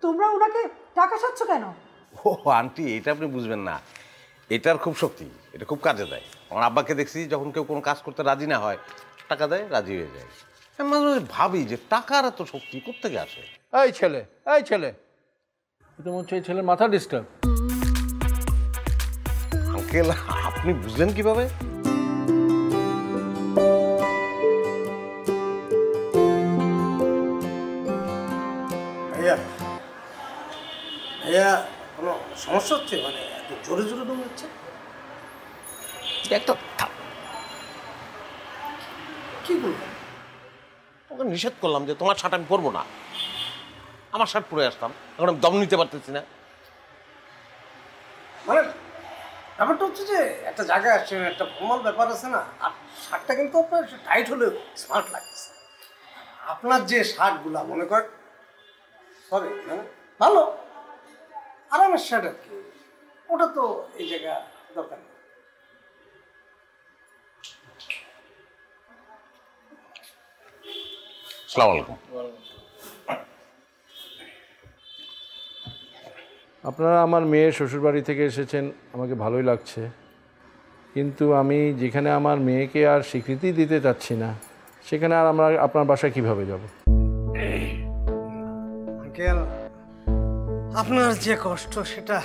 তোমরা ওনাকে টাকা সাচ্ছ কেন? ও আন্টি, এটা আপনি বুঝবেন না, এটার খুব শক্তি, এটা খুব কাজে দেয়। আমার আব্বাকে দেখছি যখন কেউ কোনো কাজ করতে রাজি না হয় টাকা দেয়, রাজি হয়ে যায়। আমি মাঝে মাঝে ভাবি যে টাকার এত শক্তি কোত্থেকে আসে। এই ছেলে তো মনে হচ্ছে এই ছেলের মাথা ডিস্টার্ব। আঙ্কেল, আপনি বুঝলেন কিভাবে? ভাইয়া ভাইয়া কোনো সমস্যা হচ্ছে? মানে এত জোরে জোরে দম হচ্ছে। একটা কি বলবো, ওকে নিষেধ করলাম যে তোমার শার্ট আমি পরবো না, আমার শার্ট পরে আসতাম, এখন আমি দম নিতে পারতেছি না। মানে ব্যাপারটা হচ্ছে যে একটা জায়গায় আসছেন, একটা ফর্মাল ব্যাপার আছে না, আর শার্টটা কিন্তু আপনার টাইট হলেও স্মার্ট লাগতেছে। আপনার যে শার্টগুলা মনে করেন সরি মানে ভালো আরামের শার্ট আর কি, ওটা তো এই জায়গা দরকার নেই। আসসালামু আলাইকুম। আপনারা আমার মেয়ের শ্বশুরবাড়ি থেকে এসেছেন, আমাকে ভালোই লাগছে, কিন্তু আমি যেখানে আমার মেয়েকে আর স্বীকৃতি দিতে চাচ্ছি না, সেখানে আর আমরা আপনার বাসায় কিভাবে যাব? আঙ্কেল, আপনার যে কষ্ট সেটা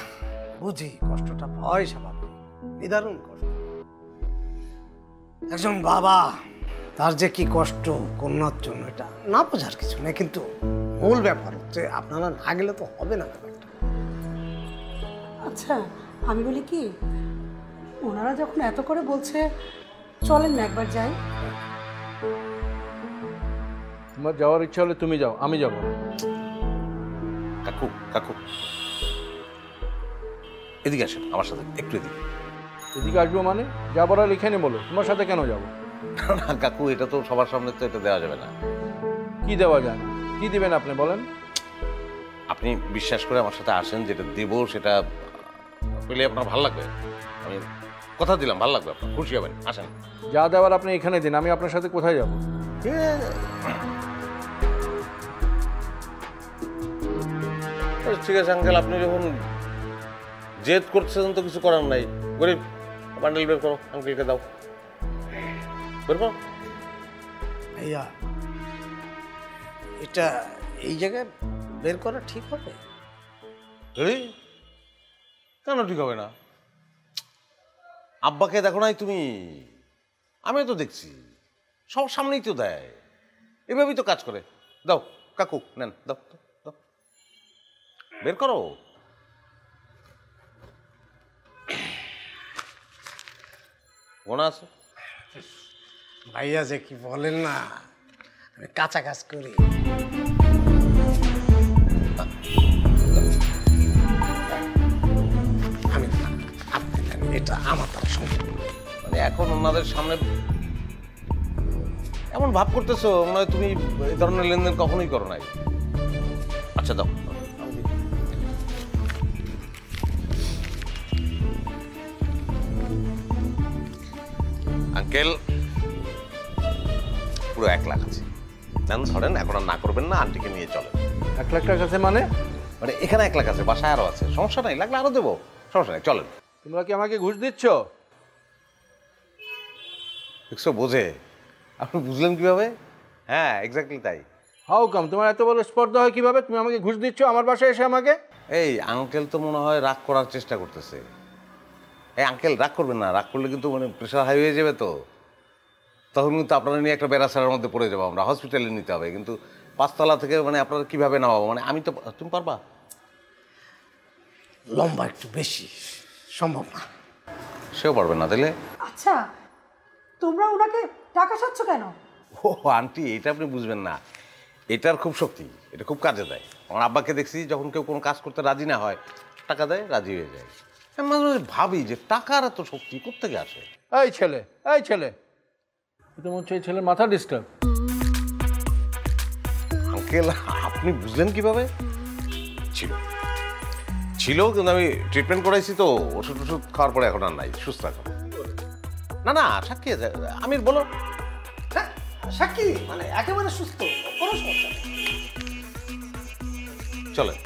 বুঝি, কষ্টটা ভয় স্বাভাবিক, নিদারুণ কষ্ট। একজন বাবা তার যে কি কষ্ট কন্যার জন্য, এটা না বোঝার কিছু নেই, কিন্তু মূল ব্যাপার হচ্ছে আপনারা না গেলে তো হবে না ব্যাপারটা। আচ্ছা, আমি বলি কি, ওনারা যখন এত করে বলছে চলেন না একবার যাই। তোমার যাওয়ার ইচ্ছা হলে তুমি যাও, আমি যাব না। কাকু কাকু এদিকে আসেন আমার সাথে, একটু এদিকে। এদিকে আসবো মানে? যাবার আর এখানে বলো, তোমার সাথে কেন যাবো? না কাকু, এটা তো সবার সামনে তো এটা দেওয়া যাবে না। কি দেওয়া যায় না? কি দিবেন আপনি বলেন? আপনি বিশ্বাস করে আমার সাথে আসেন, যেটা দেব সেটা পেলে আপনার ভালো লাগবে। আমি কথা দিলাম, ভালো লাগবে, আপনার খুশি হবেন, আসেন। যা দেওয়ার আপনি এখানে দিন, আমি আপনার সাথে কোথায় যাব? ঠিক আছে আঙ্কেল, আপনি যখন জেদ করছেন তো কিছু করার নাই। গরিব, বান্ডেল বের করো, আঙ্কেলকে দাও, বের করো। ভাইয়া, এটা এই জায়গায় বের করা ঠিক হবে? কেন ঠিক হবে না? আব্বাকে দেখো নাই তুমি? আমিও তো দেখছি, সবার সামনেই তো দেয়, এভাবেই তো কাজ করে। দাও কাকু, নেন, দাও দাও, দাও, বের করো। গোনা আছে? ভাইয়া যে কি বলেন না, আমি কাঁচা কাজ করি। আমি আপনি জানেন, এটা আমার দ্বারা সম্ভব না। মানে এখন ওনাদের সামনে এমন ভাব করতেছো মনে হয় তুমি এই ধরনের লেনদেন কখনোই করো নাই। আচ্ছা দাও, আঙ্কেল পুরো 1 লাখ আছে, নেন ধরেন, এখন আর না করবেন না, আন্টিকে নিয়ে চলেন। 1 লাখ টাকা আছে মানে? মানে এখানে 1 লাখ আছে, বাসায় আরো আছে, সমস্যা নাই, লাগলে আরো দেবো, সমস্যা নাই, চলেন। তোমরা কি আমাকে ঘুষ দিচ্ছ? দেখছো, বোঝে। আপনি বুঝলেন কিভাবে? হ্যাঁ, এক্স্যাক্টলি তাই। হাউ কাম তোমার এত বড় স্পর্ধা হয় কিভাবে? তুমি আমাকে ঘুষ দিচ্ছ আমার বাসায় এসে আমাকে? এই আঙ্কেল তো মনে হয় রাগ করার চেষ্টা করতেছে। এই আঙ্কেল রাগ করবেন না, রাগ করলে কিন্তু মানে প্রেশার হাই হয়ে যাবে, তো তখন কিন্তু আপনারা নিয়ে একটা বেড়াছাড়ার মধ্যে পড়ে যাবো, আমরা হসপিটালে নিতে হবে, কিন্তু 5 তলা থেকে মানে আপনারা কিভাবে নামাবো? মানে আমি তো, তুমি পারবা? লম্বা একটু বেশি, সম্ভব না। সেও পারবে না তাইলে? আচ্ছা, তোমরা ওনাকে টাকা সাচ্ছ কেন? ও আন্টি, এটা আপনি বুঝবেন না, এটার খুব শক্তি, এটা খুব কাজে দেয়। আমার আব্বাকে দেখছি যখন কেউ কোনো কাজ করতে রাজি না হয় টাকা দেয়, রাজি হয়ে যায়। আমি মাঝে মাঝে ভাবি যে টাকার এত শক্তি কোত্থেকে আসে। এই ছেলে তো মনে হচ্ছে এই ছেলের মাথা ডিস্টার্ব। আঙ্কেল, আপনি বুঝলেন কিভাবে? ছিল কিন্তু আমি ট্রিটমেন্ট করাইছি, তো ওষুধ খাওয়ার পরে এখন আর নাই, সুস্থ এখন। না সাক্ষী আছে, আমির বলো। হ্যাঁ, সাক্ষী মানে একেবারে সুস্থ, কোনো সমস্যা নেই। চলেন।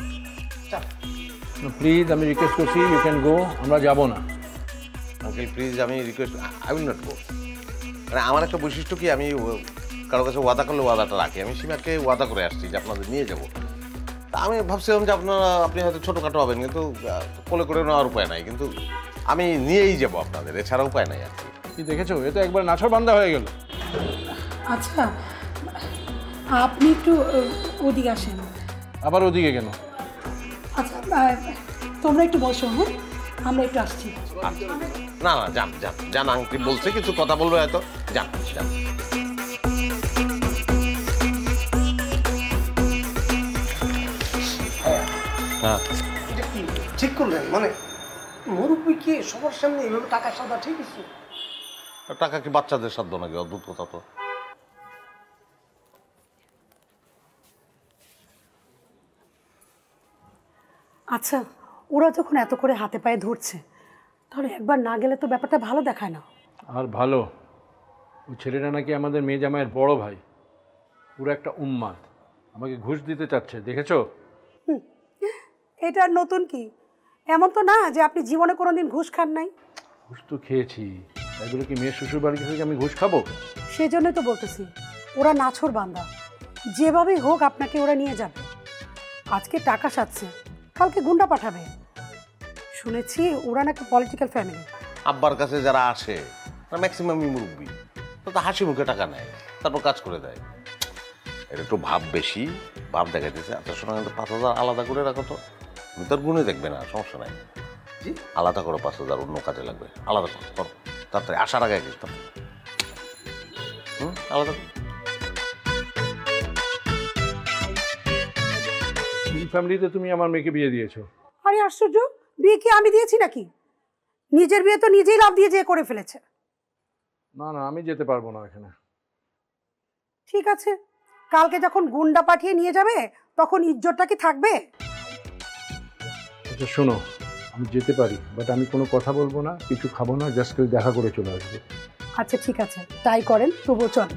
প্লিজ আমি রিকোয়েস্ট করছি, ইউ ক্যান গো, আমরা যাব না। আঙ্কেল প্লিজ, আমি request, I will not go. মানে আমার একটা বৈশিষ্ট্য কি, আমি কারো কাছে ওয়াদা করলে ওয়াদাটা রাখি। আমি সীমাকে ওয়াদা করে আসছি যে আপনাদের নিয়ে যাব। তা আমি ভাবছিলাম যে আপনি হয়তো ছোটোখাটো হবেন, কিন্তু কোলে করে নেওয়ার উপায় নাই, কিন্তু আমি নিয়েই যাব আপনাদের, এছাড়া উপায় নাই আর কি। কি দেখেছো, এ তো একবার নাছর বান্দা হয়ে গেল। আচ্ছা আপনি একটু ওদিকে আসেন। আবার ওদিকে কেন? আচ্ছা তোমরা একটু বসো, হ্যাঁ আমরা একটু আসছি। না না, যান যান যান, আঙ্কেল বলছে কিছু কথা বলবে হয়তো, যান যান। হ্যাঁ, এটা কি ঠিক করলেন? মানে মুরব্বী কি সবার সামনে এইভাবে টাকা সাদা ঠিক আছে? টাকা কি বাচ্চাদের সাধ্য নাকি? অদ্ভুত কথা তো। আচ্ছা ওরা যখন এত করে হাতে পায়ে ধরছে, তাহলে একবার না গেলে তো ব্যাপারটা ভালো দেখায় না। আর ভালো, ওই ছেলেটা নাকি আমাদের মেয়ে জামাইয়ের বড় ভাই, পুরো একটা উম্মাদ, আমাকে ঘুষ দিতে চাচ্ছে, দেখেছো? এটা আর নতুন কি? এমন তো না যে আপনি জীবনে কোনোদিন ঘুষ খান নাই। ঘুষ তো খেয়েছি, তাই বলে কি মেয়ের শ্বশুর বাড়ি থেকে আমি ঘুষ খাবো? সেই জন্যই তো বলতেছি, ওরা নাছোড় বান্দা, যেভাবেই হোক আপনাকে ওরা নিয়ে যাবে। আজকে টাকা সাচ্ছে, কালকে গুন্ডা পাঠাবে। শুনেছি ওরা নাকি পলিটিক্যাল ফ্যামিলি। আব্বার কাছে যারা আসে ম্যাক্সিমামই মুরব্বী, তো হাসি মুখে টাকা নেয়, তারপর কাজ করে দেয়। এটা একটু ভাব বেশি, ভাব দেখাইতেছে। আচ্ছা শোনা, 5,000 আলাদা করে রাখো তো। তুমি তো আর গুনে দেখবে না, সমস্যা নাই। জি, আলাদা করো, 5,000 অন্য কাজে লাগবে। আলাদা করো, করো তাড়াতাড়ি, আসার আগে একদম। আলাদা করো। এই ফ্যামিলিতে তুমি আমার মেয়েকে বিয়ে দিয়েছো? আরে আশ্চর্য, বিয়ে কি আমি দিয়েছি নাকি? নিজের বিয়ে তো নিজেই লাভ দিয়ে যে করে ফেলেছে। না না, আমি যেতে পারবো না এখানে। ঠিক আছে, কালকে যখন গুন্ডা পাঠিয়ে নিয়ে যাবে তখন ইজ্জতটা কি থাকবে? আচ্ছা শোনো, আমি যেতে পারি, বাট আমি কোনো কথা বলবো না, কিছু খাবো না, জাস্ট দেখা করে চলে আসবো। আচ্ছা ঠিক আছে, তাই করেন, তবুও চল।